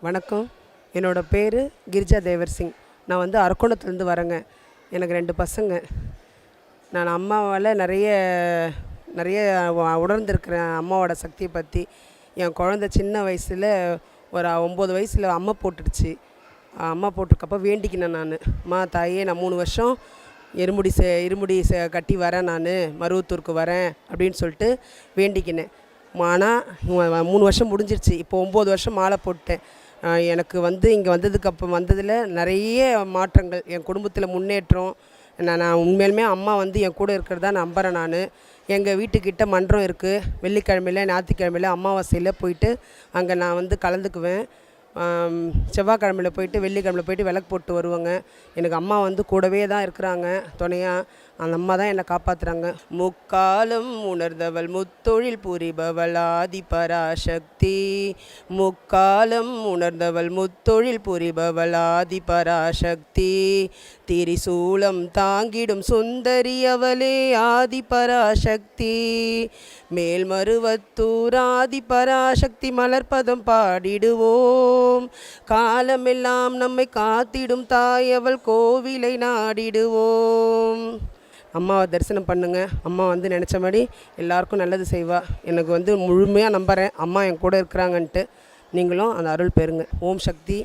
வணக்கம். என்னோடய பேர் கிரிஜா தேவர் சிங். நான் வந்து அரக்கோணத்துலேருந்து வரேங்க. எனக்கு 2 பசங்க. நான் அம்மாவால் நிறைய நிறைய உணர்ந்திருக்கிறேன் அம்மாவோட சக்தியை பற்றி. என் குழந்த சின்ன வயசில் ஒரு 9 வயசில் அம்மை போட்டுடுச்சு. அம்மா போட்டிருக்கப்போ வேண்டிக்கினேன் நான், அம்மா தாயே நான் 3 வருஷம் இருமுடி கட்டி வரேன், நான் மருவத்தூருக்கு வரேன் அப்படின்னு சொல்லிட்டு வேண்டிக்கினேன். ஆனால் 3 வருஷம் முடிஞ்சிருச்சு. இப்போ 9 வருஷம் மாலை போட்டேன். எனக்கு வந்து இங்கே வந்ததில் நிறைய மாற்றங்கள், என் குடும்பத்தில் முன்னேற்றம். நான் உண்மையிலுமே அம்மா வந்து என் கூட இருக்கிறதா நம்புகிறேன். நான் எங்கள் வீட்டுக்கிட்ட மன்றம் இருக்குது. வெள்ளிக்கிழமையில் ஞாயிற்றுக்கிழமையில் அமாவாசையில் போயிட்டு அங்கே நான் வந்து கலந்துக்குவேன். செவ்வாய்க்கிழமையில் போயிட்டு வெள்ளிக்கிழமையில் போயிட்டு விளக்கு போட்டு வருவாங்க. எனக்கு அம்மா வந்து கூடவே தான் இருக்கிறாங்க, துணையாக. அந்த அம்மா தான் என்னை காப்பாற்றுறாங்க. முக்காலம் உணர்ந்தவள் முத்தொழில் புரிபவள் ஆதி பராசக்தி. முக்காலம் உணர்ந்தவள் முத்தொழில் புரிபவள் ஆதி பராசக்தி. திரிசூலம் தாங்கிடும் சுந்தரி அவளே ஆதி பராசக்தி. மேல்மருவத்தூர் ஆதி பராசக்தி மலர்பதம் பாடிடுவோம். காலமெல்லாம் நம்மை காத்திடும் தாய் அவள் கோவிலை நாடிடுவோம். அம்மாவை தரிசனம் பண்ணுங்க. அம்மா வந்து நினச்சபடி எல்லாருக்கும் நல்லது செய்வா. எனக்கு வந்து முழுமையாக நம்புகிறேன் அம்மா என் கூட இருக்கிறாங்கன்ட்டு. நீங்களும் அந்த அருள் பெறுங்க. ஓம் சக்தி.